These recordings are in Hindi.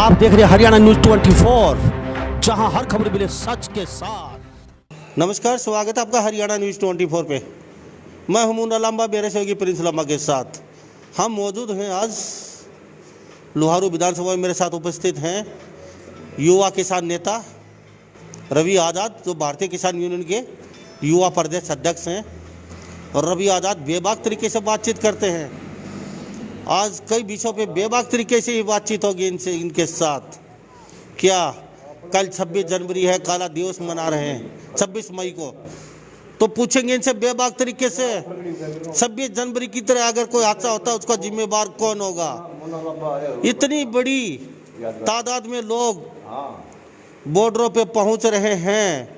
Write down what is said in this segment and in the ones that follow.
आप देख रहे हैं हरियाणा न्यूज 24, जहां हर खबर मिले सच के साथ। नमस्कार, स्वागत है आपका हरियाणा न्यूज 24 पे। मैं हूं मुन्ना लांबा, मेरे सहयोगी प्रिंस लांबा के साथ हम मौजूद हैं। आज लोहारू विधानसभा में मेरे साथ उपस्थित हैं युवा किसान नेता रवि आज़ाद, जो भारतीय किसान यूनियन के युवा प्रदेश अध्यक्ष हैं। और रवि आज़ाद बेबाक तरीके से बातचीत करते हैं। आज कई विषयों पे बेबाक तरीके से ही बातचीत होगी इनके साथ। क्या कल 26 जनवरी है, काला दिवस मना रहे हैं 26 मई को, तो पूछेंगे इनसे बेबाक तरीके से 26 जनवरी की तरह अगर कोई हादसा होता है उसका जिम्मेवार कौन होगा। इतनी बड़ी तादाद में लोग बॉर्डरों पे पहुंच रहे हैं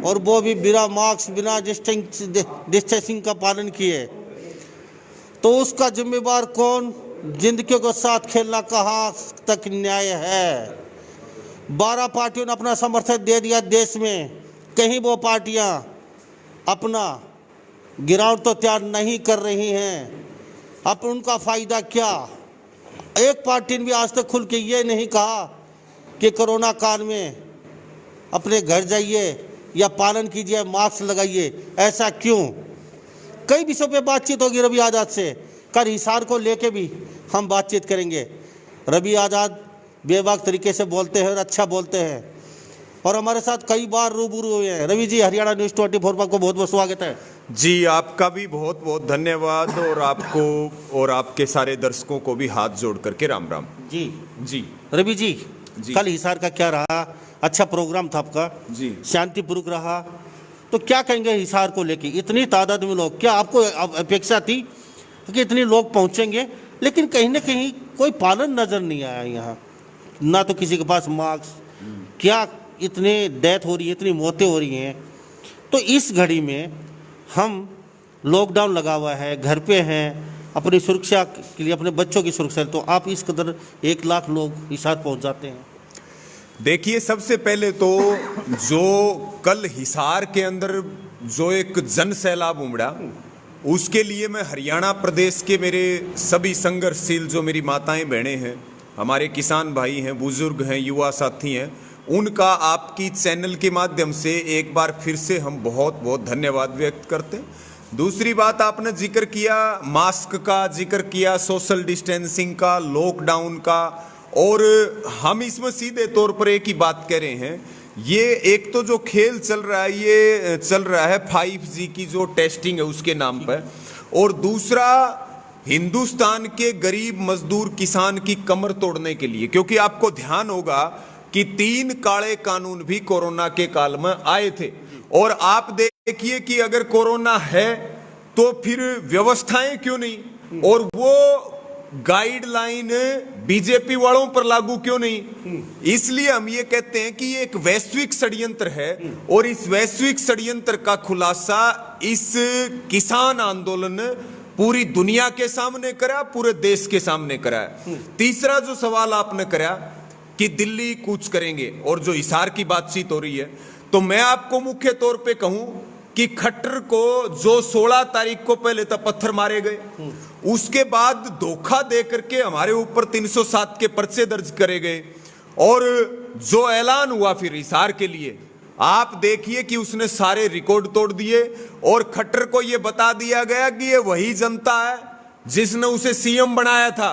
और वो भी बिना मास्क, बिना डिस्टेंसिंग का पालन किए, तो उसका जिम्मेवार कौन। जिंदगियों के साथ खेलना कहाँ तक न्याय है। 12 पार्टियों ने अपना समर्थन दे दिया देश में, कहीं वो पार्टियां अपना गिरावट तो तैयार नहीं कर रही हैं। अब उनका फायदा क्या। एक पार्टी ने भी आज तक खुल के ये नहीं कहा कि कोरोना काल में अपने घर जाइए या पालन कीजिए, मास्क लगाइए। ऐसा क्यों। कई विषयों पे बातचीत होगी रवि आज़ाद से। कल हिसार को लेके भी हम बातचीत करेंगे। रवि आज़ाद बेबाक तरीके से बोलते हैं और अच्छा बोलते हैं, और हमारे साथ कई बार रूबरू हुए हैं। रवि जी, हरियाणा न्यूज़ 24 पर को बहुत बहुत स्वागत है जी। आपका भी बहुत बहुत धन्यवाद, और आपको और आपके सारे दर्शकों को भी हाथ जोड़ करके राम राम जी। जी रवि जी, कल हिसार का क्या रहा। अच्छा प्रोग्राम था आपका जी, शांतिपूर्वक रहा, तो क्या कहेंगे हिसार को लेके। इतनी तादाद में लोग, क्या आपको अपेक्षा थी कि इतने लोग पहुंचेंगे, लेकिन कहीं ना कहीं कोई पालन नजर नहीं आया यहाँ, ना तो किसी के पास मास्क। क्या इतने डेथ हो रही है, इतनी मौतें हो रही हैं, तो इस घड़ी में हम लॉकडाउन लगा हुआ है, घर पे हैं अपनी सुरक्षा के लिए, अपने बच्चों की सुरक्षा, तो आप इस कदर 1 लाख लोग हिसार पहुंच जाते हैं। देखिए, सबसे पहले तो जो कल हिसार के अंदर जो एक जन सैलाब उमड़ा, उसके लिए मैं हरियाणा प्रदेश के मेरे सभी संघर्षशील जो मेरी माताएं बहनें हैं, हमारे किसान भाई हैं, बुजुर्ग हैं, युवा साथी हैं, उनका आपकी चैनल के माध्यम से एक बार फिर से हम बहुत बहुत धन्यवाद व्यक्त करते हैं। दूसरी बात, आपने जिक्र किया मास्क का, जिक्र किया सोशल डिस्टेंसिंग का, लॉकडाउन का, और हम इसमें सीधे तौर पर एक ही बात कह रहे हैं। ये एक तो जो खेल चल रहा है, ये चल रहा है 5G की जो टेस्टिंग है उसके नाम पर, और दूसरा हिंदुस्तान के गरीब मजदूर किसान की कमर तोड़ने के लिए। क्योंकि आपको ध्यान होगा कि 3 काले कानून भी कोरोना के काल में आए थे, और आप देखिए कि अगर कोरोना है तो फिर व्यवस्थाएं क्यों नहीं, और वो गाइडलाइन बीजेपी वालों पर लागू क्यों नहीं। इसलिए हम ये कहते हैं कि ये एक वैश्विक षड्यंत्र है, और इस वैश्विक षड्यंत्र का खुलासा इस किसान आंदोलन ने पूरी दुनिया के सामने करा, पूरे देश के सामने करा है। तीसरा जो सवाल आपने करा कि दिल्ली कूच करेंगे, और जो हिसार की बातचीत हो रही है, तो मैं आपको मुख्य तौर पे कहूं कि खट्टर को जो 16 तारीख को पहले तो पत्थर मारे गए, उसके बाद धोखा दे करके हमारे ऊपर 307 के पर्चे दर्ज करे गए, और जो ऐलान हुआ फिर हिसार के लिए, आप देखिए कि उसने सारे रिकॉर्ड तोड़ दिए, और खट्टर को यह बता दिया गया कि ये वही जनता है जिसने उसे सीएम बनाया था,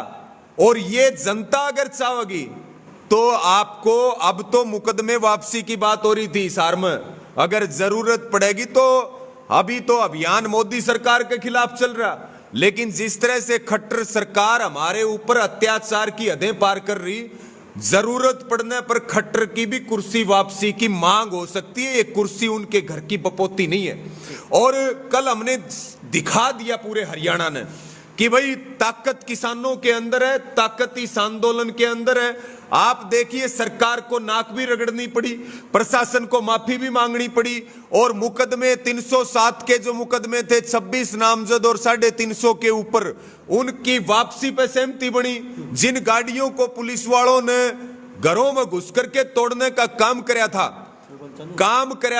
और ये जनता अगर चाहेगी तो आपको, अब तो मुकदमे वापसी की बात हो रही थी हिसार में, अगर जरूरत पड़ेगी तो अभी तो अभियान मोदी सरकार के खिलाफ चल रहा, लेकिन जिस तरह से खट्टर सरकार हमारे ऊपर अत्याचार की हदें पार कर रही, जरूरत पड़ने पर खट्टर की भी कुर्सी वापसी की मांग हो सकती है। ये कुर्सी उनके घर की बपोती नहीं है। और कल हमने दिखा दिया पूरे हरियाणा ने कि भाई ताकत किसानों के अंदर है, ताकत इस आंदोलन के अंदर है। आप देखिए, सरकार को नाक भी रगड़नी पड़ी, प्रशासन को माफी भी मांगनी पड़ी, और मुकदमे 307 के जो मुकदमे थे, 26 नामजद और 350 के ऊपर, उनकी वापसी पे सहमति बनी। जिन गाड़ियों को पुलिस वालों ने घरों में घुस करके तोड़ने का काम कराया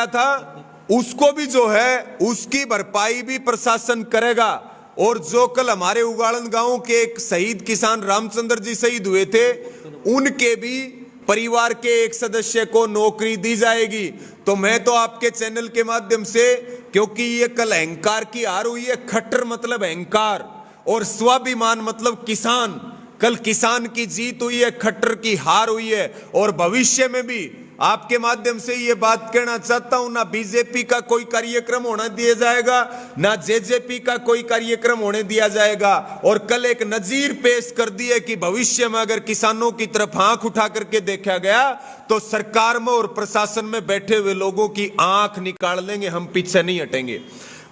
था, उसको भी जो है उसकी भरपाई भी प्रशासन करेगा। और जो कल हमारे उगाड़न गांव के एक शहीद किसान रामचंद्र जी शहीद हुए थे, उनके भी परिवार के एक सदस्य को नौकरी दी जाएगी। तो मैं तो आपके चैनल के माध्यम से, क्योंकि ये कल अहंकार की हार हुई है, खट्टर मतलब अहंकार और स्वाभिमान मतलब किसान, कल किसान की जीत हुई है, खट्टर की हार हुई है। और भविष्य में भी आपके माध्यम से ये बात कहना चाहता हूं, ना बीजेपी का कोई कार्यक्रम होना दिया जाएगा, ना जेजेपी का कोई कार्यक्रम होने दिया जाएगा। और कल एक नजीर पेश कर दी है कि भविष्य में अगर किसानों की तरफ आंख उठा करके देखा गया तो सरकार में और प्रशासन में बैठे हुए लोगों की आंख निकाल लेंगे, हम पीछे नहीं हटेंगे।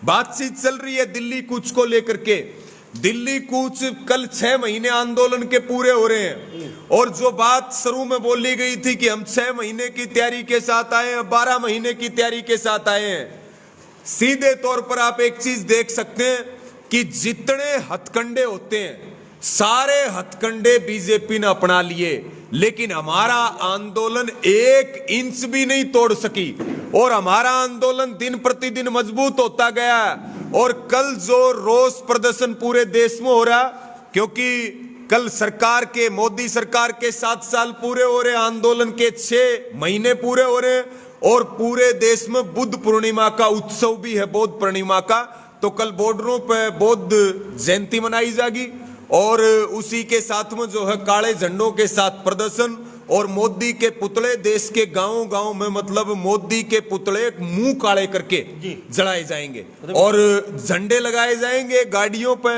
बातचीत चल रही है दिल्ली कूच को लेकर के। दिल्ली कूच कल 6 महीने आंदोलन के पूरे हो रहे हैं, और जो बात शुरू में बोली गई थी कि हम 6 महीने की तैयारी के साथ आए हैं, 12 महीने की तैयारी के साथ आए हैं, सीधे तौर पर आप एक चीज देख सकते हैं कि जितने हथकंडे होते हैं सारे हथकंडे बीजेपी ने अपना लिए, लेकिन हमारा आंदोलन 1 इंच भी नहीं तोड़ सकी और हमारा आंदोलन दिन प्रतिदिन मजबूत होता गया। और कल जो रोष प्रदर्शन पूरे देश में हो रहा, क्योंकि कल सरकार के, मोदी सरकार के 7 साल पूरे हो रहे, आंदोलन के 6 महीने पूरे हो रहे, और पूरे देश में बुद्ध पूर्णिमा का उत्सव भी है, बौद्ध पूर्णिमा का। तो कल बॉर्डरों पे बौद्ध जयंती मनाई जाएगी और उसी के साथ में जो है काले झंडों के साथ प्रदर्शन और मोदी के पुतले देश के गांव गांव में, मतलब मोदी के पुतले मुंह काले करके जलाए जाएंगे और झंडे लगाए जाएंगे गाड़ियों पे,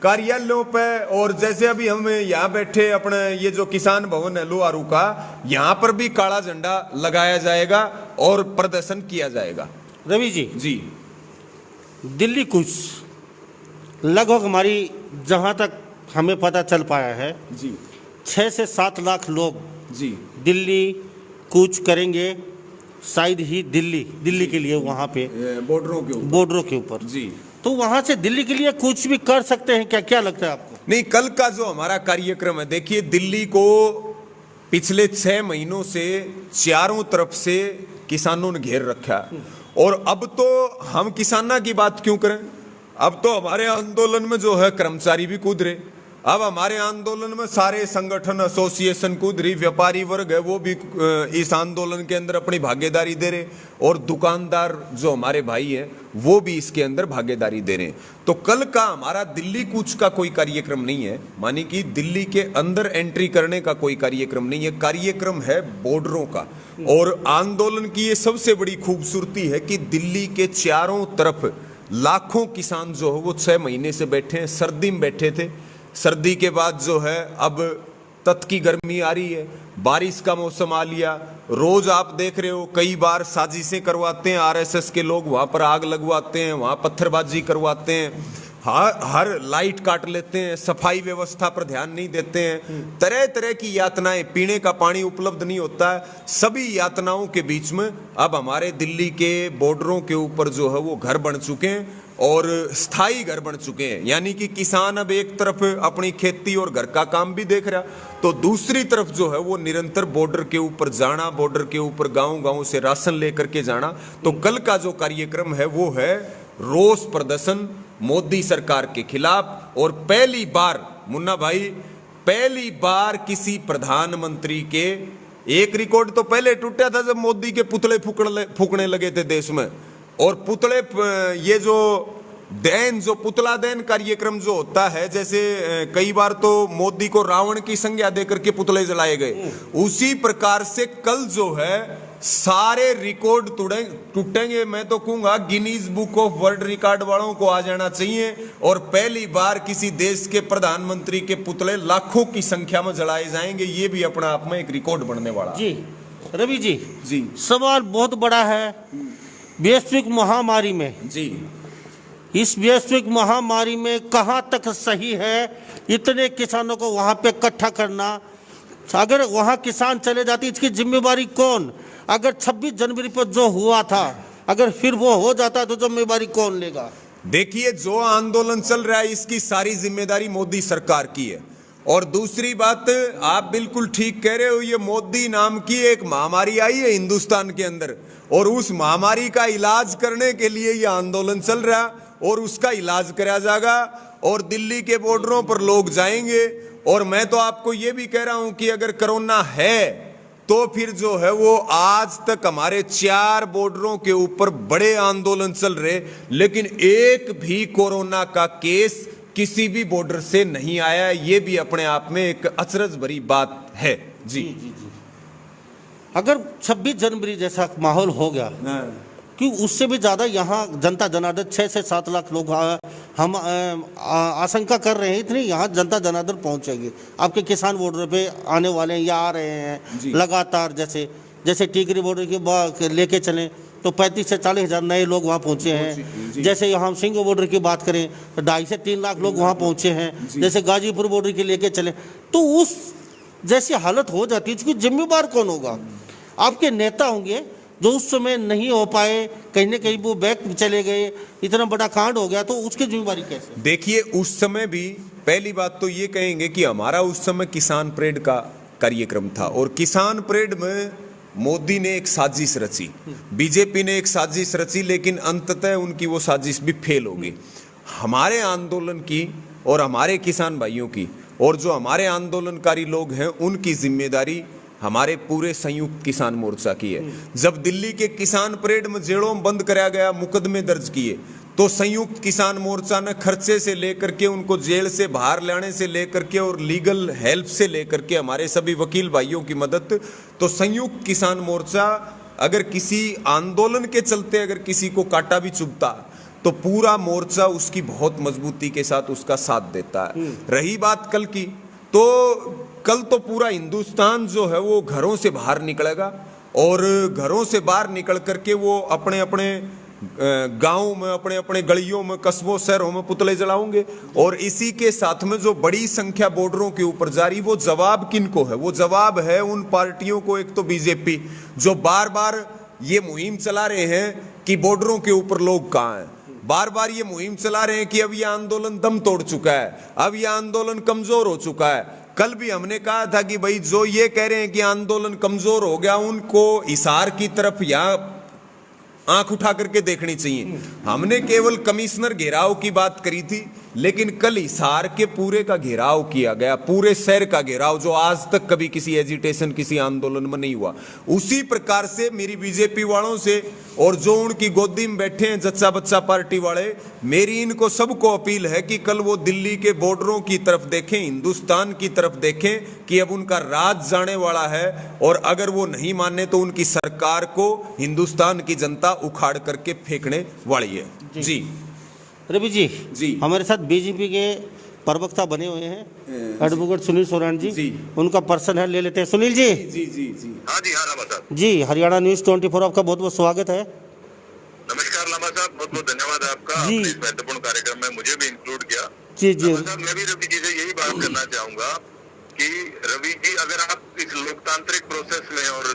कार्यालयों पे। और जैसे अभी हम यहाँ बैठे अपने ये जो किसान भवन है लोहारू का, यहाँ पर भी काला झंडा लगाया जाएगा और प्रदर्शन किया जाएगा। रवि जी, दिल्ली कूच लगभग हमारी, जहां तक हमें पता चल पाया है जी, 6 से 7 लाख लोग जी दिल्ली कूच करेंगे, शायद ही दिल्ली के लिए, वहां पे बॉर्डरों के ऊपर जी। तो वहां से दिल्ली के लिए कुछ भी कर सकते हैं क्या? क्या लगता है आपको? नहीं, कल का जो हमारा कार्यक्रम है, देखिए दिल्ली को पिछले 6 महीनों से चारों तरफ से किसानों ने घेर रखा, और अब तो हम किसाना की बात क्यों करें, अब तो हमारे आंदोलन में जो है कर्मचारी भी कूद रहे, अब हमारे आंदोलन में सारे संगठन एसोसिएशन कूद रही, व्यापारी वर्ग है वो भी इस आंदोलन के अंदर अपनी भागीदारी दे रहे, और दुकानदार जो हमारे भाई हैं वो भी इसके अंदर भागीदारी दे रहे हैं। तो कल का हमारा दिल्ली कूच का कोई कार्यक्रम नहीं है, मानी कि दिल्ली के अंदर एंट्री करने का कोई कार्यक्रम नहीं है, कार्यक्रम है बॉर्डरों का। और आंदोलन की ये सबसे बड़ी खूबसूरती है कि दिल्ली के चारों तरफ लाखों किसान जो है वो 6 महीने से बैठे हैं, सर्दी में बैठे थे। सर्दी के बाद जो है अब तत की गर्मी आ रही है, बारिश का मौसम आ लिया, रोज आप देख रहे हो कई बार साजिशें करवाते हैं आरएसएस के लोग, वहां पर आग लगवाते हैं, वहां पत्थरबाजी करवाते हैं, हर लाइट काट लेते हैं, सफाई व्यवस्था पर ध्यान नहीं देते हैं, तरह तरह की यातनाएं, पीने का पानी उपलब्ध नहीं होता है। सभी यातनाओं के बीच में अब हमारे दिल्ली के बॉर्डरों के ऊपर जो है वो घर बन चुके हैं और स्थायी घर बन चुके हैं। यानी कि किसान अब एक तरफ अपनी खेती और घर का काम भी देख रहा, तो दूसरी तरफ जो है वो निरंतर बॉर्डर के ऊपर जाना, बॉर्डर के ऊपर गांव गांव से राशन लेकर के जाना। तो कल का जो कार्यक्रम है वो है रोष प्रदर्शन मोदी सरकार के खिलाफ। और पहली बार मुन्ना भाई, पहली बार किसी प्रधानमंत्री के, एक रिकॉर्ड तो पहले टूटा था जब मोदी के पुतले फूकने लगे थे देश में, और पुतले, ये जो दैन, जो पुतला दैन कार्यक्रम जो होता है, जैसे कई बार तो मोदी को रावण की संज्ञा देकर के पुतले जलाए गए, उसी प्रकार से कल जो है सारे रिकॉर्ड टूटेंगे। मैं तो कहूंगा Guinness book of world record वालों को आ जाना चाहिए, और पहली बार किसी देश के प्रधानमंत्री के पुतले लाखों की संख्या में जलाए जाएंगे। ये भी अपना आप में एक रिकॉर्ड बनने वाला जी। रवि जी, सवाल बहुत बड़ा है वैश्विक महामारी में जी, इस वैश्विक महामारी में कहां तक सही है इतने किसानों को वहां पे इकट्ठा करना? अगर वहां किसान चले जाते, इसकी जिम्मेवारी कौन? अगर 26 जनवरी पर जो हुआ था, अगर फिर वो हो जाता तो जिम्मेवारी कौन लेगा? देखिए, जो आंदोलन चल रहा है इसकी सारी जिम्मेदारी मोदी सरकार की है। और दूसरी बात, आप बिल्कुल ठीक कह रहे हो, ये मोदी नाम की एक महामारी आई है हिंदुस्तान के अंदर, और उस महामारी का इलाज करने के लिए ये आंदोलन चल रहा, और उसका इलाज कराया जाएगा, और दिल्ली के बॉर्डरों पर लोग जाएंगे और मैं तो आपको ये भी कह रहा हूं कि अगर कोरोना है तो फिर जो है वो आज तक हमारे 4 बॉर्डरों के ऊपर बड़े आंदोलन चल रहे, लेकिन एक भी कोरोना का केस किसी भी बॉर्डर से नहीं आया। ये भी अपने आप में एक अचरज भरी बात है। जी जी। अगर 26 जनवरी जैसा माहौल हो गया कि उससे भी ज़्यादा यहाँ जनता जनार्दन 6 से 7 लाख लोग हम आशंका कर रहे हैं इतनी यहाँ जनता जनार्दन पहुँचेगी। आपके किसान बॉर्डर पे आने वाले हैं या आ रहे हैं लगातार, जैसे टीकरी बॉर्डर की लेके चलें तो 35 से 40 हज़ार नए लोग वहाँ पहुँचे हैं। जैसे हम सिंघ बॉर्डर की बात करें तो 2.5 से 3 लाख लोग वहाँ पहुँचे हैं। जैसे गाजीपुर बॉर्डर की लेके चलें तो उस जैसी हालत हो जाती है, उसकी जिम्मेदार कौन होगा? आपके नेता होंगे जो उस समय नहीं हो पाए, कहीं ना कहीं वो बैक चले गए, इतना बड़ा कांड हो गया, तो उसकी जिम्मेदारी कैसे? देखिए, उस समय भी पहली बात तो ये कहेंगे कि हमारा उस समय किसान परेड का कार्यक्रम था और किसान परेड में मोदी ने एक साजिश रची, बीजेपी ने एक साजिश रची, लेकिन अंततः उनकी वो साजिश भी फेल हो गई। हमारे आंदोलन की और हमारे किसान भाइयों की और जो हमारे आंदोलनकारी लोग हैं उनकी जिम्मेदारी हमारे पूरे संयुक्त किसान मोर्चा की है। जब दिल्ली के किसान परेड में जेलों में बंद कराया गया, मुकदमे दर्ज किए, तो संयुक्त किसान मोर्चा ने खर्चे से लेकर के, उनको जेल से बाहर लाने से लेकर के और लीगल हेल्प से लेकर के हमारे सभी वकील भाइयों की मदद, तो संयुक्त किसान मोर्चा अगर किसी आंदोलन के चलते अगर किसी को काटा भी चुभता तो पूरा मोर्चा उसकी बहुत मजबूती के साथ उसका साथ देता है। रही बात कल की, तो कल तो पूरा हिंदुस्तान जो है वो घरों से बाहर निकलेगा और घरों से बाहर निकल करके वो अपने अपने गाँव में, अपने अपने गलियों में, कस्बों, शहरों में पुतले जलाओगे। और इसी के साथ में जो बड़ी संख्या बॉर्डरों के ऊपर जारी, वो जवाब किनको है? वो जवाब है उन पार्टियों को, एक तो बीजेपी जो बार बार ये मुहिम चला रहे हैं कि बॉर्डरों के ऊपर लोग कहाँ हैं, बार बार ये मुहिम चला रहे हैं कि अब ये आंदोलन दम तोड़ चुका है, अब ये आंदोलन कमजोर हो चुका है। कल भी हमने कहा था कि भाई जो ये कह रहे हैं कि आंदोलन कमजोर हो गया, उनको हिसार की तरफ या आंख उठा करके देखनी चाहिए। हमने केवल कमिश्नर घेराव की बात करी थी, लेकिन कल हिसार के पूरे का घेराव किया गया, पूरे शहर का घेराव, जो आज तक कभी किसी एजिटेशन, किसी आंदोलन में नहीं हुआ। उसी प्रकार से मेरी बीजेपी वालों से और जो उनकी गोदी में बैठे हैं जच्चा बच्चा पार्टी वाले, मेरी इनको सबको अपील है कि कल वो दिल्ली के बॉर्डरों की तरफ देखें, हिंदुस्तान की तरफ देखें कि अब उनका राज जाने वाला है, और अगर वो नहीं माने तो उनकी सरकार को हिंदुस्तान की जनता उखाड़ करके फेंकने वाली है। जी रवि जी, हमारे साथ बीजेपी के प्रवक्ता बने हुए हैं एडवोकेट सुनील सोरान जी, उनका पर्सन है, ले लेते हैं। सुनील जी। जी जी जी हाँ जी, हाँ लामा साहब जी, हरियाणा न्यूज़ 24 आपका बहुत बहुत स्वागत है। नमस्कार लामा साहब, बहुत बहुत धन्यवाद आपका जी। अपने इस महत्वपूर्ण कार्यक्रम में मुझे भी इंक्लूड किया। जी जी लामा साहब, मैं भी रवि जी से यही बात करना चाहूंगा कि रवि जी, अगर आप इस लोकतांत्रिक प्रोसेस में और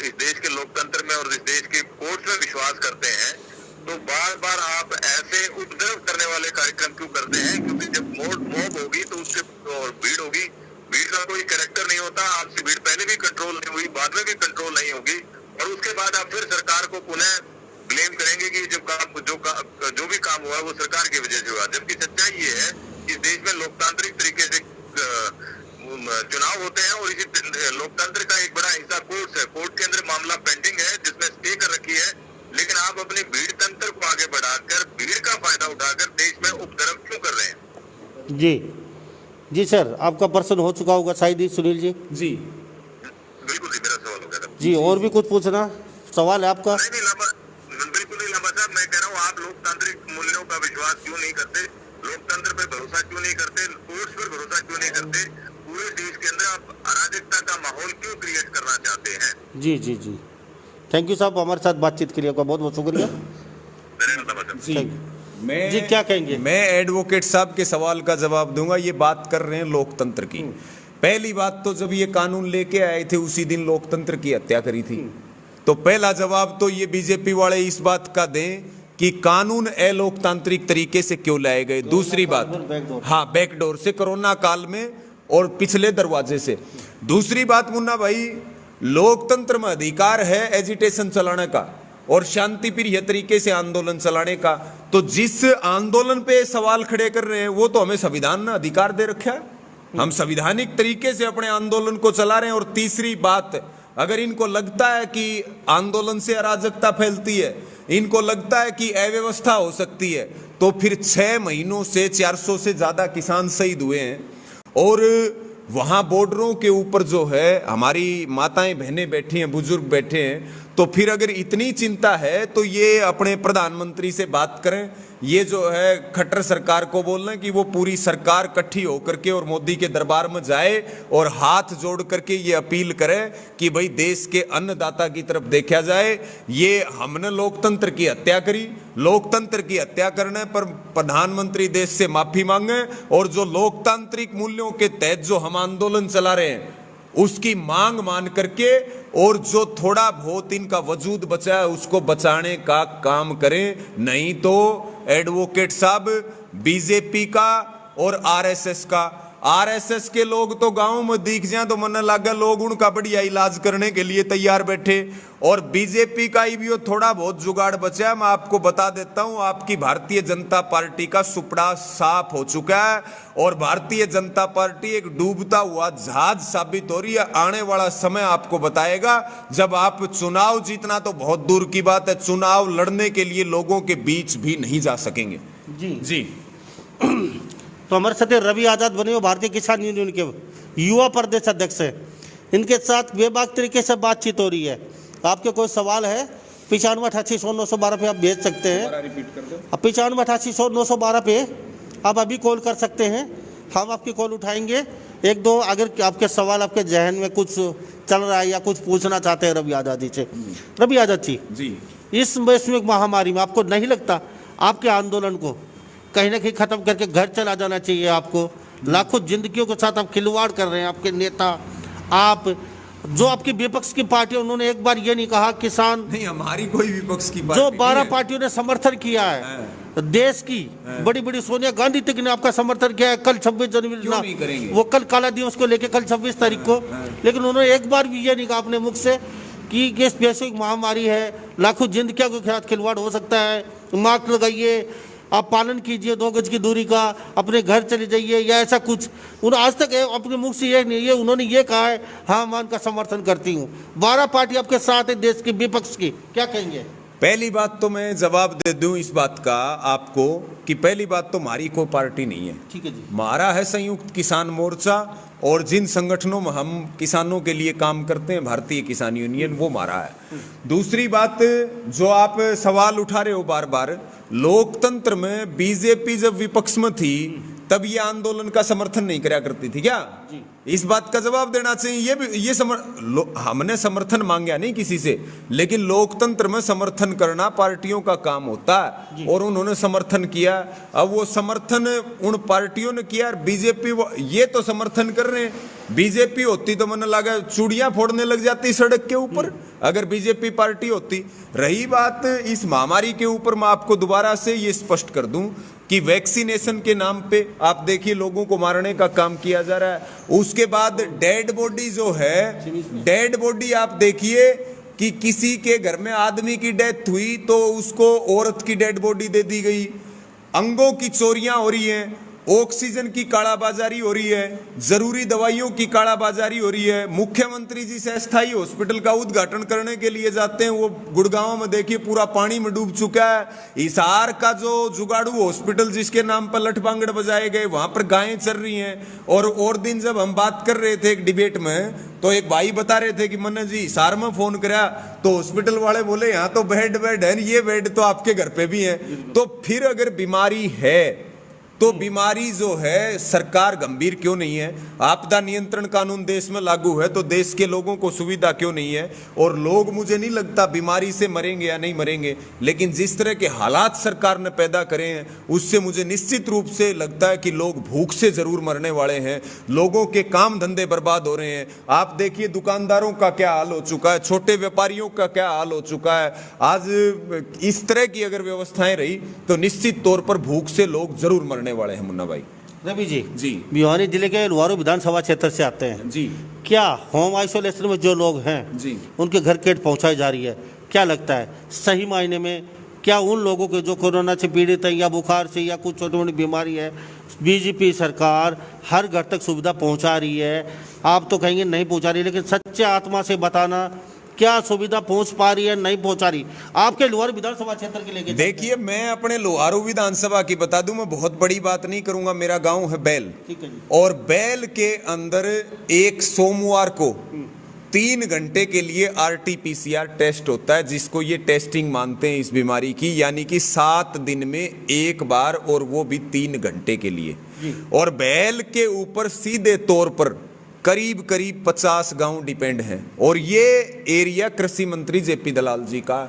इस देश के लोकतंत्र में और इस देश की कोर्ट में विश्वास करते हैं, तो बार बार आप ऐसे उपद्रव करने वाले कार्यक्रम क्यों करते हैं? क्योंकि जब मॉब होगी तो उससे और भीड़ होगी, भीड़ का कोई कैरेक्टर नहीं होता। आपसे भीड़ पहले भी कंट्रोल नहीं हुई, बाद में भी कंट्रोल नहीं होगी, और उसके बाद आप फिर सरकार को पुनः ब्लेम करेंगे कि जो भी काम हुआ वो सरकार की वजह से हुआ। जबकि सच्चाई ये है कि इस देश में लोकतांत्रिक तरीके से चुनाव होते हैं, और इसी लोकतंत्र का एक बड़ा हिस्सा कोर्ट है। कोर्ट के अंदर मामला पेंडिंग है जिसमें स्टे कर रखी है, लेकिन आप अपनी भीड़ तंत्र को आगे बढ़ाकर भीड़ का फायदा उठाकर देश में उपद्रव क्यों कर रहे हैं? जी जी सर, आपका पर्सन हो चुका होगा शायद ही सुनील जी। जी बिल्कुल जी, मेरा सवाल हो गया था जी। और भी कुछ पूछना सवाल है आपका? नहीं लामा, बिल्कुल नहीं लामा साहब, मैं कह रहा हूँ आप लोकतांत्रिक मूल्यों का विश्वास क्यों नहीं करते, लोकतंत्र पर भरोसा क्यों नहीं करते, कोर्ट्स पर भरोसा क्यों नहीं करते, पूरे देश के अंदर आप अराजकता का माहौल क्यों क्रिएट करना चाहते हैं? जी जी जी, थैंक यू साहब, हमारे साथ बातचीत के लिए आपका बहुत बहुत शुक्रिया। जी, मैं जी क्या कहेंगे? मैं एडवोकेट साहब के सवाल का जवाब दूंगा। ये बात कर रहे हैं लोकतंत्र की। पहली बात तो जब ये कानून लेके आए थे उसी दिन लोकतंत्र की हत्या करी थी, तो पहला जवाब तो ये बीजेपी वाले इस बात का दें कि कानून अलोकतांत्रिक तरीके से क्यों लाए गए। दूसरी बात, हाँ, बैकडोर से, कोरोना काल में और पिछले दरवाजे से। दूसरी बात मुन्ना भाई, लोकतंत्र में अधिकार है एजिटेशन चलाने का और शांति प्रिय तरीके से आंदोलन चलाने का, तो जिस आंदोलन पे सवाल खड़े कर रहे हैं वो तो हमें संविधान ने अधिकार दे रखा है। हम संवैधानिक तरीके से अपने आंदोलन को चला रहे हैं। और तीसरी बात, अगर इनको लगता है कि आंदोलन से अराजकता फैलती है, इनको लगता है कि अव्यवस्था हो सकती है, तो फिर 6 महीनों से 400 से ज्यादा किसान शहीद हुए हैं। और वहां बॉर्डरों के ऊपर जो है हमारी माताएं बहनें बैठी हैं, बुजुर्ग बैठे हैं। तो फिर अगर इतनी चिंता है तो ये अपने प्रधानमंत्री से बात करें। ये जो है खट्टर सरकार को बोलना कि वो पूरी सरकार इकट्ठी होकर के और मोदी के दरबार में जाए और हाथ जोड़ करके ये अपील करे कि भाई देश के अन्नदाता की तरफ देखा जाए। ये हमने लोकतंत्र की हत्या करी, लोकतंत्र की हत्या करने पर प्रधानमंत्री देश से माफी मांगे और जो लोकतांत्रिक मूल्यों के तहत जो हम आंदोलन चला रहे हैं उसकी मांग मान करके और जो थोड़ा बहुत इनका वजूद बचा है उसको बचाने का काम करें। नहीं तो एडवोकेट साहब, बीजेपी का और आरएसएस का, आरएसएस के लोग तो गांव में दिख जाए तो मन लगा लोग उनका बढ़िया इलाज करने के लिए तैयार बैठे। और बीजेपी का ही भी वो थोड़ा बहुत जुगाड़ बचा है। मैं आपको बता देता हूं, आपकी भारतीय जनता पार्टी का सुपड़ा साफ हो चुका है और भारतीय जनता पार्टी एक डूबता हुआ जहाज साबित हो रही है। आने वाला समय आपको बताएगा। जब आप चुनाव जीतना तो बहुत दूर की बात है, चुनाव लड़ने के लिए लोगों के बीच भी नहीं जा सकेंगे। जी तो हमारे साथ रवि आजाद बने हुए भारतीय किसान यूनियन के युवा प्रदेश अध्यक्ष हैं। इनके साथ बेबाक तरीके से बातचीत हो रही है। आपके कोई सवाल है 9588 पे आप भेज सकते हैं। 9588 पे आप अभी कॉल कर सकते हैं, हम आपकी कॉल उठाएंगे। एक दो अगर आपके सवाल आपके जहन में कुछ चल रहा है या कुछ पूछना चाहते हैं रवि आजाद जी से। रवि आजाद जी, इस वैश्विक महामारी में आपको नहीं लगता आपके आंदोलन को कहीं ना कहीं खत्म करके घर चला जाना चाहिए? आपको लाखों जिंदगियों के साथ आप खिलवाड़ कर रहे हैं। आपके नेता, आप जो आपकी विपक्ष की पार्टी, उन्होंने एक बार ये नहीं कहा किसान नहीं, हमारी कोई विपक्ष की पार्टी जो 12 पार्टियों ने समर्थन किया है देश की बड़ी बड़ी, सोनिया गांधी तक ने आपका समर्थन किया है। कल 26 जनवरी नहीं करेंगे, वो कल काला दिवस को लेके कल 26 तारीख को, लेकिन उन्होंने एक बार भी ये नहीं कहा अपने मुख से कि इस वैश्विक महामारी है, लाखों जिंदगियों के साथ खिलवाड़ हो सकता है, मास्क लगाइए, आप पालन कीजिए 2 गज की दूरी का, अपने घर चले जाइए या ऐसा कुछ। उन्होंने आज तक अपने मुख से ये नहीं, ये उन्होंने ये कहा है हाँ मैं उनका समर्थन करती हूँ। 12 पार्टी आपके साथ है देश की विपक्ष की, क्या कहेंगे? पहली बात तो मैं जवाब दे दूं इस बात का आपको कि पहली बात तो हमारी कोई पार्टी नहीं है। ठीक है जी। हमारा है संयुक्त किसान मोर्चा और जिन संगठनों में हम किसानों के लिए काम करते हैं, भारतीय किसान यूनियन, वो हमारा है। दूसरी बात जो आप सवाल उठा रहे हो बार बार, लोकतंत्र में बीजेपी जब विपक्ष में थी तब ये आंदोलन का समर्थन नहीं करा करती थी क्या? इस बात का जवाब देना चाहिए। हमने समर्थन मांगा नहीं किसी से, लेकिन लोकतंत्र में समर्थन करना पार्टियों का काम होता है और उन्होंने समर्थन किया। अब वो समर्थन उन पार्टियों ने किया, बीजेपी ये तो समर्थन कर रहे हैं। बीजेपी होती तो मैंने लगा चूड़ियां फोड़ने लग जाती सड़क के ऊपर, अगर बीजेपी पार्टी होती। रही बात इस महामारी के ऊपर, मैं आपको दोबारा से ये स्पष्ट कर दूं कि वैक्सीनेशन के नाम पे आप देखिए लोगों को मारने का काम किया जा रहा है। उसके बाद डेड बॉडी जो है, डेड बॉडी आप देखिए कि किसी के घर में आदमी की डेथ हुई तो उसको औरत की डेड बॉडी दे दी गई। अंगों की चोरियां हो रही हैं, ऑक्सीजन की कालाबाजारी हो रही है, जरूरी दवाइयों की कालाबाजारी हो रही है। मुख्यमंत्री जी से अस्थायी हॉस्पिटल का उद्घाटन करने के लिए जाते हैं, वो गुड़गांव में देखिए पूरा पानी में डूब चुका है। हिसार का जो जुगाड़ू हॉस्पिटल जिसके नाम पर लठबांगड़ बजाए गए, वहां पर गायें चल रही हैं। और दिन जब हम बात कर रहे थे एक डिबेट में, तो एक भाई बता रहे थे कि मन्ना जी हिसार में फोन करा तो हॉस्पिटल वाले बोले यहाँ तो बेड है, ये बेड तो आपके घर पे भी है। तो फिर अगर बीमारी है तो बीमारी जो है सरकार गंभीर क्यों नहीं है? आपदा नियंत्रण कानून देश में लागू है तो देश के लोगों को सुविधा क्यों नहीं है? और लोग, मुझे नहीं लगता बीमारी से मरेंगे या नहीं मरेंगे, लेकिन जिस तरह के हालात सरकार ने पैदा करे हैं उससे मुझे निश्चित रूप से लगता है कि लोग भूख से जरूर मरने वाले हैं। लोगों के काम धंधे बर्बाद हो रहे हैं। आप देखिए दुकानदारों का क्या हाल हो चुका है, छोटे व्यापारियों का क्या हाल हो चुका है। आज इस तरह की अगर व्यवस्थाएं रही तो निश्चित तौर पर भूख से लोग जरूर मरने वाले हैं। मुन्ना भाई रवि जी भिवानी जिले के लुहारू विधानसभा क्षेत्र से आते हैं जी। क्या होम आइसोलेशन में जो लोग हैं जी, उनके घर किट पहुंचाई जा रही है? क्या लगता है सही मायने में क्या उन लोगों के जो कोरोना से पीड़ित है या बुखार से या कुछ छोटी मोटी बीमारी है, बीजेपी सरकार हर घर तक सुविधा पहुंचा रही है। आप तो कहेंगे नहीं पहुंचा रही, लेकिन सच्चे आत्मा से बताना क्या सुविधा पहुंच पा रही है, नहीं पहुंचा रही। आपके लोअर विधानसभा क्षेत्र के लेके देखिए, मैं अपने लोहारू विधानसभा की बता दूं, मैं बहुत बड़ी बात नहीं करूंगा। मेरा गांव है बैल, ठीक है जी। और बैल के अंदर एक सोमवार को 3 घंटे के लिए RT-PCR टेस्ट होता है, जिसको ये टेस्टिंग मानते हैं इस बीमारी की, यानी कि 7 दिन में एक बार, और वो भी 3 घंटे के लिए। और बैल के ऊपर सीधे तौर पर करीब 50 गांव डिपेंड हैं, और ये एरिया कृषि मंत्री जेपी दलाल जी का।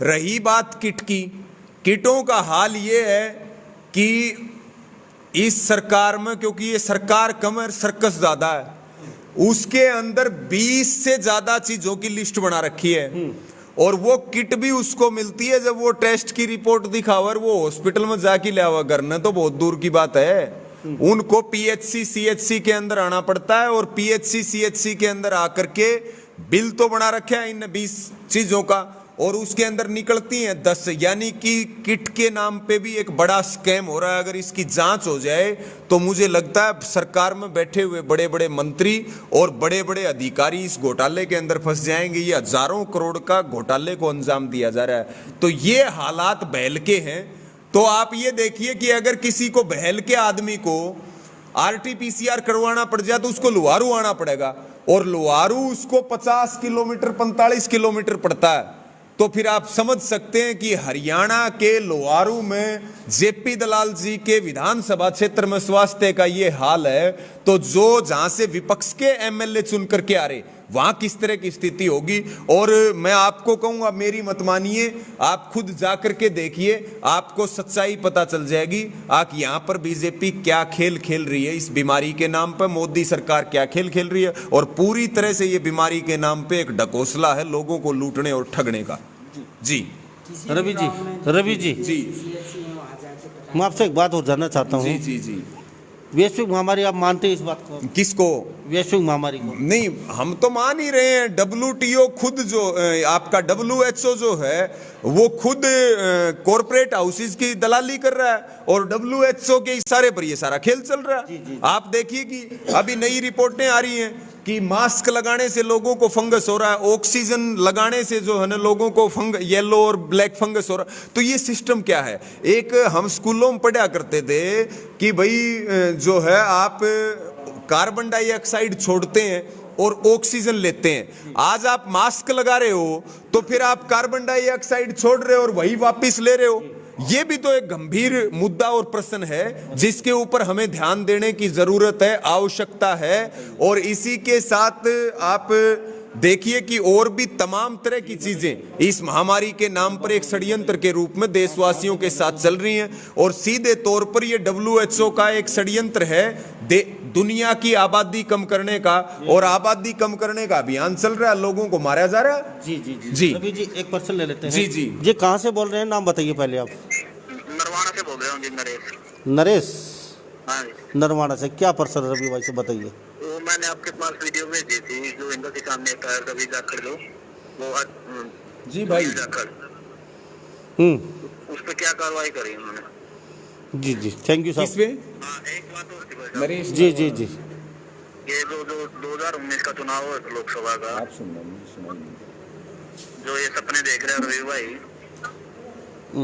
रही बात किट की, किटों का हाल ये है कि इस सरकार में, क्योंकि ये सरकार कम है, सर्कस ज्यादा है, उसके अंदर 20 से ज्यादा चीजों की लिस्ट बना रखी है, और वो किट भी उसको मिलती है जब वो टेस्ट की रिपोर्ट दिखावर वो हॉस्पिटल में जाके ले आवा। करना तो बहुत दूर की बात है, उनको PHC CHC के अंदर आना पड़ता है, और PHC CHC के अंदर आकर के बिल तो बना रखे हैं इन 20 चीजों का, और उसके अंदर निकलती हैं 10। यानी कि किट के नाम पे भी एक बड़ा स्कैम हो रहा है। अगर इसकी जांच हो जाए तो मुझे लगता है सरकार में बैठे हुए बड़े बड़े मंत्री और बड़े बड़े अधिकारी इस घोटाले के अंदर फंस जाएंगे। ये हजारों करोड़ का घोटाले को अंजाम दिया जा रहा है। तो ये हालात बहल के हैं। तो आप ये देखिए कि अगर किसी को बहल के आदमी को RT-PCR करवाना पड़ जाए तो उसको लोहारू आना पड़ेगा, और लोहारू उसको 50 किलोमीटर 45 किलोमीटर पड़ता है। तो फिर आप समझ सकते हैं कि हरियाणा के लोहारू में जेपी दलाल जी के विधानसभा क्षेत्र में स्वास्थ्य का ये हाल है, तो जो जहां से विपक्ष के MLA चुन करके आ रहे वहां किस तरह की स्थिति होगी। और मैं आपको कहूंगा, मेरी मत मानिए, आप खुद जाकर के देखिए, आपको सच्चाई पता चल जाएगी। आप यहां पर बीजेपी क्या खेल खेल रही है इस बीमारी के नाम पर, मोदी सरकार क्या खेल खेल रही है, और पूरी तरह से ये बीमारी के नाम पे एक ढकोसला है लोगों को लूटने और ठगने का। जी रवि जी जी मैं आपसे एक बात और जानना चाहता हूँ। जी जी जी वैश्विक महामारी, आप मानते हैं इस बात को? किसको? वैश्विक महामारी को? नहीं, हम तो मान ही रहे हैं। WTO खुद जो आपका WHO जो है वो खुद कॉर्पोरेट हाउसेस की दलाली कर रहा है, और WHO के इशारे पर ये सारा खेल चल रहा है। आप देखिए कि अभी नई रिपोर्टें आ रही हैं कि मास्क लगाने से लोगों को फंगस हो रहा है, ऑक्सीजन लगाने से जो है ना लोगों को येलो और ब्लैक फंगस हो रहा है। तो ये सिस्टम क्या है? एक हम स्कूलों में पढ़ा करते थे कि भाई जो है आप कार्बन डाइऑक्साइड छोड़ते हैं और ऑक्सीजन लेते हैं। आज आप मास्क लगा रहे हो तो फिर आप कार्बन डाइऑक्साइड छोड़ रहे हो और वही वापस ले रहे हो। ये भी तो एक गंभीर मुद्दा और प्रश्न है जिसके ऊपर हमें ध्यान देने की जरूरत है, आवश्यकता है। और इसी के साथ आप देखिए कि और भी तमाम तरह की चीजें इस महामारी के नाम पर एक षड्यंत्र के रूप में देशवासियों के साथ चल रही हैं, और सीधे तौर पर ये WHO का एक षड्यंत्र है दुनिया की आबादी कम करने का, और आबादी कम करने का अभियान चल रहा है, लोगों को मारा जा रहा है। जी जी जी रवि जी एक पर्सन ले लेते हैं। जी जी जी कहाँ से बोल रहे हैं, नाम बताइए पहले आप। नरवाना से बोल रहा हूँ जी, नरेश। नरेश हाँ जी। नरवाना से। क्या पर्सन रवि भाई से बताइए। तो मैंने आपके पास वीडियो भेजी थी जो इनका के सामने टायर का वीजा कर दो वो जी भाई हम्म उस पर क्या कार्रवाई करी उन्होंने? जी जी थैंक यू किस साहब। पे? हाँ, एक बात और थी भाई साहब। नरेश जी जी जी ये जो 2019 का चुनाव है लोकसभा का, आप सुन जो ये सपने देख रहे हैं रवि भाई,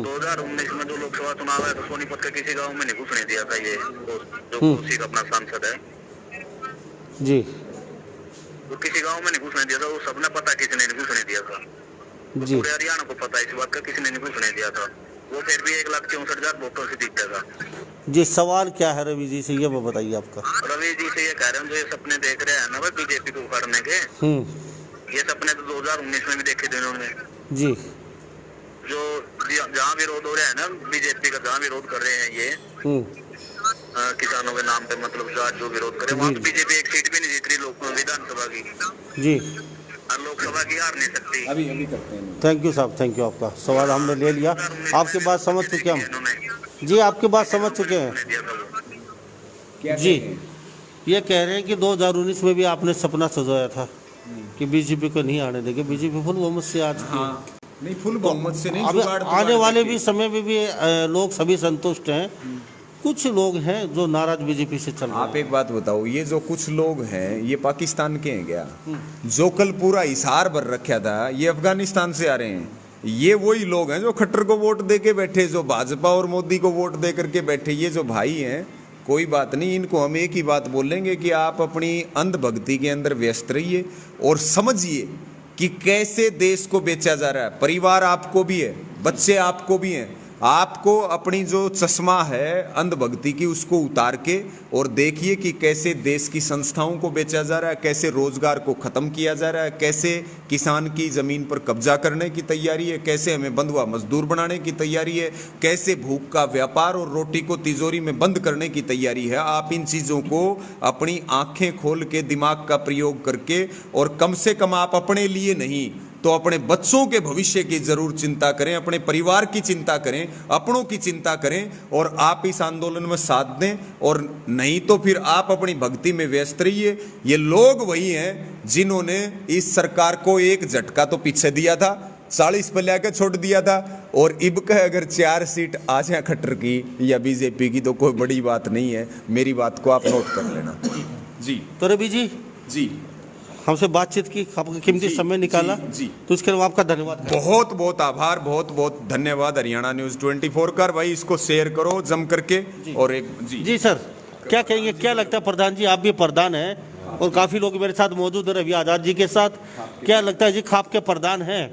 2019 में जो लोकसभा चुनाव है तो सोनीपत के किसी गांव में नहीं घुसने दिया था ये जो कोसी का अपना सांसद है जी। वो किसी गांव में नहीं घुसने दिया था। वो सबने पता किसने नहीं घुसने दिया था, जी पूरे हरियाणा को पता है इस बात का, किसी ने नहीं घुसने दिया था। वो फिर भी 1,64,000 वोटों से जीत गया था। जी सवाल क्या है रवि जी से, ये बताइए आपका। रवि जी से ये कह रहे हैं जो ये सपने देख रहे हैं ना भाई बीजेपी को उखाड़ने के, ये सपने तो 2019 में भी देखे थे इन्होंने। जी जो जहाँ विरोध हो रहा है ना बीजेपी का, जहाँ विरोध कर रहे हैं ये किसानों के नाम पे, मतलब जो विरोध करे वहाँ तो बीजेपी एक सीट भी नहीं जीत रही विधानसभा की जी, और लोकसभा की हार नहीं सकती। अभी करते हैं। थैंक यू साहब, थैंक यू। आपका सवाल हमने ले लिया, आपकी बात समझ चुके हम। जी आपकी बात समझ चुके हैं। जी ये कह रहे हैं कि 2019 में भी आपने सपना सजाया था कि बीजेपी को नहीं आने देंगे, बीजेपी फुल बहुमत से आज नहीं, फुल बहुमत से नहीं, अब जुगाड़ आने वाले भी समय में भी लोग सभी संतुष्ट हैं कुछ लोग हैं जो नाराज बीजेपी से चल रहे आप हैं। एक बात बताओ, ये जो कुछ लोग हैं ये पाकिस्तान के हैं क्या? जो कल पूरा हिसार भर रखा था ये अफगानिस्तान से आ रहे हैं। ये वही लोग हैं जो खट्टर को वोट दे के बैठे, जो भाजपा और मोदी को वोट दे करके बैठे। ये जो भाई हैं, कोई बात नहीं, इनको हम एक ही बात बोलेंगे कि आप अपनी अंधभक्ति के अंदर व्यस्त रहिए और समझिए कि कैसे देश को बेचा जा रहा है। परिवार आपको भी है, बच्चे आपको भी हैं। आपको अपनी जो चश्मा है अंधभक्ति की उसको उतार के और देखिए कि कैसे देश की संस्थाओं को बेचा जा रहा है, कैसे रोजगार को खत्म किया जा रहा है, कैसे किसान की जमीन पर कब्जा करने की तैयारी है, कैसे हमें बंधुआ मजदूर बनाने की तैयारी है, कैसे भूख का व्यापार और रोटी को तिजोरी में बंद करने की तैयारी है। आप इन चीजों को अपनी आंखें खोल के दिमाग का प्रयोग करके, और कम से कम आप अपने लिए नहीं तो अपने बच्चों के भविष्य की जरूर चिंता करें, अपने परिवार की चिंता करें, अपनों की चिंता करें और आप इस आंदोलन में साथ दें। और नहीं तो फिर आप अपनी भक्ति में व्यस्त रहिए। ये लोग वही हैं जिन्होंने इस सरकार को एक झटका तो पीछे दिया था, 40 पे लेकर छोड़ दिया था, और इब का अगर 4 सीट आ जाए खट्टर की या बीजेपी की तो कोई बड़ी बात नहीं है। मेरी बात को आप नोट कर लेना। जी तो रवि जी हमसे बातचीत की, आपका कीमती समय निकाला, जी। तो इसके लिए आपका धन्यवाद। बहुत बहुत आभार, बहुत बहुत धन्यवाद हरियाणा न्यूज 24 का। भाई इसको शेयर करो जम करके। और एक जी सर, क्या कहेंगे, क्या लगता है प्रधान जी, आप भी प्रधान हैं और काफी लोग मेरे साथ मौजूद है रवि आजाद जी के साथ, क्या लगता है जी खाप के प्रधान हैं,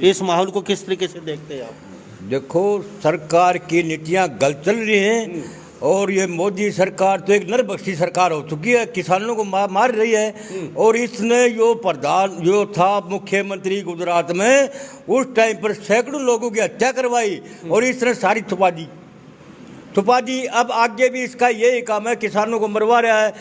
इस माहौल को किस तरीके से देखते हैं आप? देखो, सरकार की नीतियां गलत चल रही हैं और ये मोदी सरकार तो एक नरबख्शी सरकार हो चुकी है, किसानों को मार रही है। और इसने जो प्रधान जो था मुख्यमंत्री गुजरात में, उस टाइम पर सैकड़ों लोगों की हत्या करवाई और इसने सारी छुपा दी। अब आगे भी इसका यही काम है, किसानों को मरवा रहा है,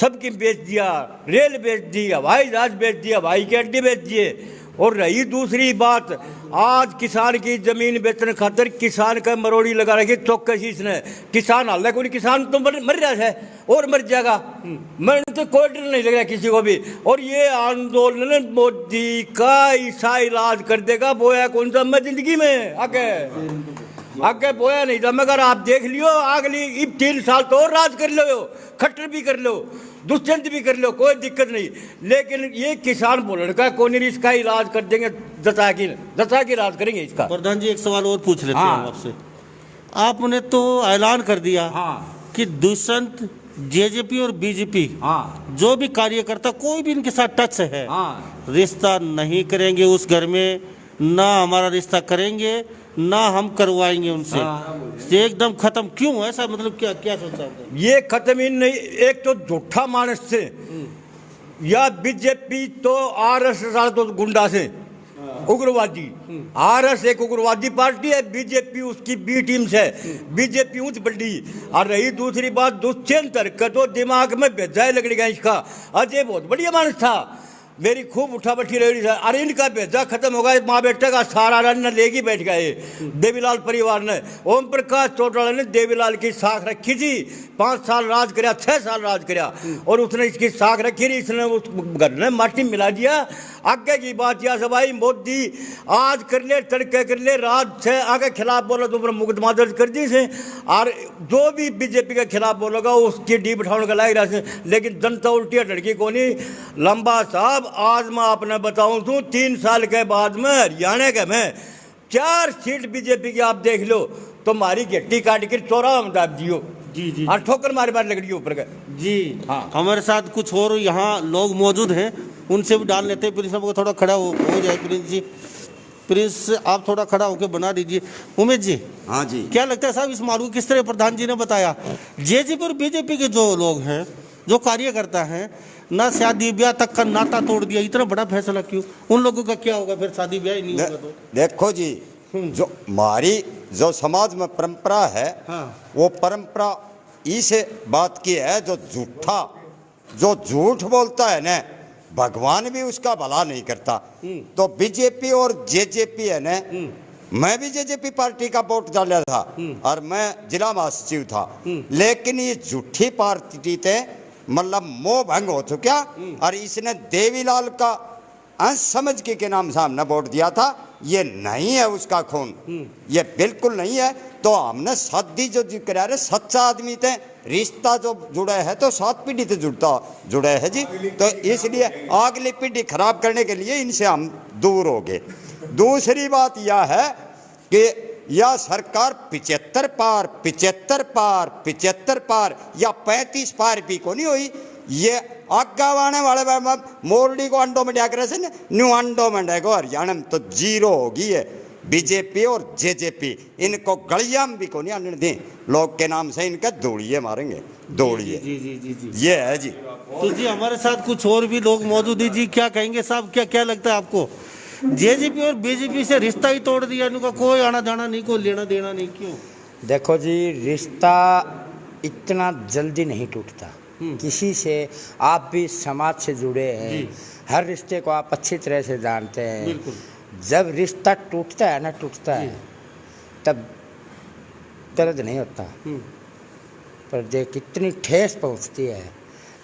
सबकी बेच दिया, रेल बेच दी, हवाई जहाज बेच दिया, हवाई के अड्डे बेच दिए। और रही दूसरी बात, आज किसान की जमीन बेचने खातिर किसान का मरोड़ी लगा रखी चौकसी इसने। किसान हाल कोई किसान तो मर रहा है और मर जाएगा, मैंने तो कोई डर नहीं लग रहा किसी को भी। और ये आंदोलन मोदी का ऐसा इलाज कर देगा, बोया कौन सा मैं जिंदगी में आगे बोया नहीं था। मगर आप देख लियो अगली 3 साल तो और राज कर लो, खट्टर भी कर लो, दुष्यंत भी कर लो, कोई दिक्कत नहीं। लेकिन ये किसान बोलने का कौन, इसका इलाज कर देंगे, दता की इलाज करेंगे इसका। प्रधान जी एक सवाल और पूछ लेते हैं आपसे। आपने तो ऐलान कर दिया कि दुष्यंत, जेजेपी और बीजेपी जो भी कार्यकर्ता कोई भी इनके साथ टच है, रिश्ता नहीं करेंगे उस घर में, ना हमारा रिश्ता करेंगे ना हम करवाएंगे उनसे, एकदम खत्म। क्यों ऐसा, मतलब क्या सोचा आपने? ये खत्म ही नहीं, एक तो झूठा मानस से, या बीजेपी तो आरएसएस तो गुंडा से, उग्रवादी। आरएस एक उग्रवादी पार्टी है, बीजेपी उसकी बी टीम से, बीजेपी ऊंच बड़ी। और रही दूसरी बात, दुष्यंत हरकत तो दिमाग में भेजा लगेगा इसका। अजय बहुत बढ़िया मानस था, मेरी खूब उठा बैठी रही है। अरे इनका भेजा खत्म होगा, माँ बेटे का सारा रन लेगी बैठ गए देवीलाल परिवार ने। ओम प्रकाश चौटाला ने देवीलाल की साख रखी थी, 5 साल राज कराया, 6 साल राज कराया, और उसने इसकी साख रखी थी, इसने उस घर ने माटी मिला दिया। आगे की बात यह भाई, मोदी आज कर ले, तड़के कर ले, राज से आगे खिलाफ बोला तो मुकदमा दर्ज कर दी से। और जो भी बीजेपी के खिलाफ बोलेगा उसकी डी बिठाने का लायक रहा। लेकिन जनता उल्टी लड़की को नहीं। लंबा साहब, आज मैं आपने बताऊं तो 3 साल के बाद में हरियाणा के में 4 सीट बीजेपी की आप देख लो तो हमारी गट्टी काट कर चौराहा में दाब दियो। जी और ठोकर मार लग ऊपर का। जी हाँ, हमारे साथ कुछ और यहाँ लोग मौजूद हैं, उनसे भी डाल लेते हैं। प्रिंस साहब को थोड़ा खड़ा हो जाए। प्रिंस जी, प्रिंस आप थोड़ा खड़ा होकर बना दीजिए। उमेश जी, हाँ जी, क्या लगता है साहब इस मामले को किस तरह प्रधान जी ने बताया? जेजेपी और बीजेपी के जो लोग हैं, जो कार्यकर्ता हैं, ना शादी ब्याह तक का नाता तोड़ दिया, इतना बड़ा फैसला क्यों? उन लोगों का क्या होगा फिर, शादी ब्याह ही नहीं होगा तो? देखो जी, जो हमारी जो समाज में परंपरा है, वो परंपरा इस बात की है, जो झूठ बोलता है ना, भगवान भी उसका भला नहीं करता। तो बीजेपी और जेजेपी है ना, मैं भी जेजेपी पार्टी का वोट डाला था और मैं जिला महासचिव था, लेकिन ये झूठी पार्टी थे, मतलब मोह भंग हो चुका। और इसने देवीलाल का अंश समझ के नाम से हमने वोट दिया था, ये नहीं है उसका खून, ये बिल्कुल नहीं है। तो हमने शादी जो करा रहे सच्चा आदमी थे, रिश्ता जो जुड़ा है तो 7 पीढ़ी से जुड़ा है जी। तो इसलिए अगली पीढ़ी खराब करने के लिए इनसे हम दूर हो गए। दूसरी बात यह है कि यह सरकार 75 पार या 35 पार भी को नहीं हुई। ये आगा आने वाले मोरडी को अंडों में डाक रहे थे, न्यू अंडों में डाको हरियाणा में तो 0 होगी है। बीजेपी और जेजेपी इनको गलियां भी को नहीं आने दी, लोग के नाम से इनका दौड़िए मारेंगे, दौड़िए। जी जी जी जी ये है जी। तो जी हमारे साथ कुछ और भी लोग मौजूद हैं जी, क्या कहेंगे साहब, क्या क्या लगता है आपको? जेजेपी और बीजेपी से रिश्ता ही तोड़ दिया, इनका कोई आना जाना नहीं, कोई लेना देना नहीं, क्यों? देखो जी, रिश्ता इतना जल्दी नहीं टूटता किसी से। आप भी समाज से जुड़े हैं, हर रिश्ते को आप अच्छी तरह से जानते हैं। बिल्कुल। जब रिश्ता टूटता है तब दर्द नहीं होता, पर देख कितनी ठेस पहुंचती है।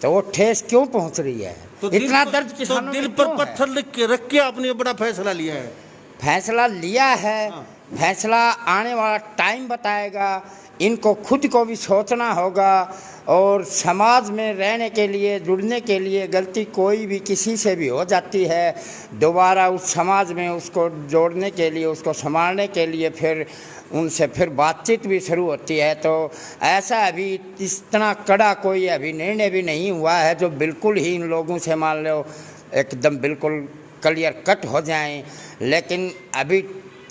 तो वो ठेस क्यों पहुंच रही है? तो इतना दिल दर्द पर, किसानों तो दिल में पर क्यों है? पत्थर रख के आपने बड़ा फैसला लिया है। फैसला लिया है, फैसला आने वाला टाइम बताएगा। इनको खुद को भी सोचना होगा और समाज में रहने के लिए, जुड़ने के लिए गलती कोई भी किसी से भी हो जाती है। दोबारा उस समाज में उसको जोड़ने के लिए, उसको संभालने के लिए फिर उनसे फिर बातचीत भी शुरू होती है। तो ऐसा अभी इतना कड़ा कोई अभी निर्णय भी नहीं हुआ है जो बिल्कुल ही इन लोगों से मान लो एकदम बिल्कुल क्लियर कट हो जाएं। लेकिन अभी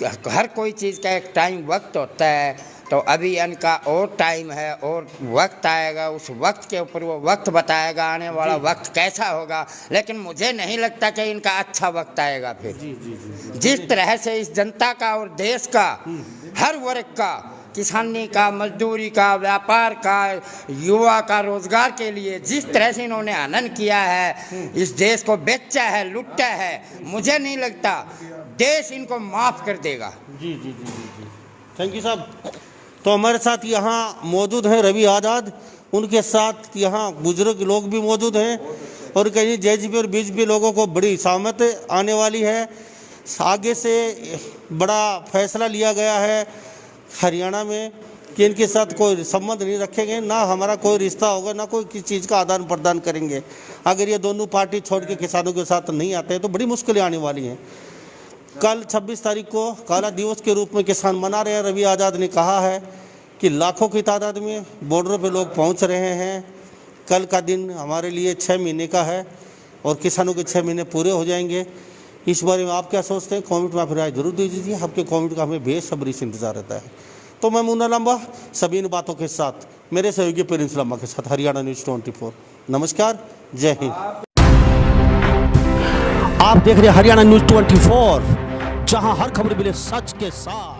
हर कोई चीज़ का एक टाइम वक्त होता है। तो अभी इनका और टाइम है और वक्त आएगा, उस वक्त के ऊपर वो वक्त बताएगा आने वाला वक्त कैसा होगा। लेकिन मुझे नहीं लगता कि इनका अच्छा वक्त आएगा फिर। जिस तरह से इस जनता का और देश का हर वर्ग का, किसानी का, मजदूरी का, व्यापार का, युवा का, रोजगार के लिए जिस तरह से इन्होंने आनंद किया है, इस देश को बेचा है, लुटा है, मुझे नहीं लगता देश इनको माफ कर देगा। जी जी जी जी थैंक यू साहब। तो हमारे साथ यहाँ मौजूद हैं रवि आज़ाद, उनके साथ यहाँ बुजुर्ग लोग भी मौजूद हैं और कहीं जेजेपी और बीजेपी लोगों को बड़ी सहमत आने वाली है। आगे से बड़ा फैसला लिया गया है हरियाणा में कि इनके साथ कोई संबंध नहीं रखेंगे, ना हमारा कोई रिश्ता होगा, ना कोई किसी चीज़ का आदान प्रदान करेंगे। अगर ये दोनों पार्टी छोड़ के किसानों के साथ नहीं आते हैं तो बड़ी मुश्किलें आने वाली हैं। कल 26 तारीख को काला दिवस के रूप में किसान मना रहे हैं। रवि आज़ाद ने कहा है कि लाखों की तादाद में बॉर्डरों पे लोग पहुंच रहे हैं। कल का दिन हमारे लिए 6 महीने का है और किसानों के 6 महीने पूरे हो जाएंगे। इस बारे में आप क्या सोचते हैं? कमेंट में आप राय जरूर दे दीजिए। आपके कमेंट का हमें बेसब्री से इंतजार रहता है। तो मैं मुन्ना लांबा सभी इन बातों के साथ मेरे सहयोगी प्रिंस लांबा के साथ हरियाणा न्यूज़ 24। नमस्कार, जय हिंद। आप देख रहे हैं हरियाणा न्यूज़ 24, जहां हर खबर मिले सच के साथ।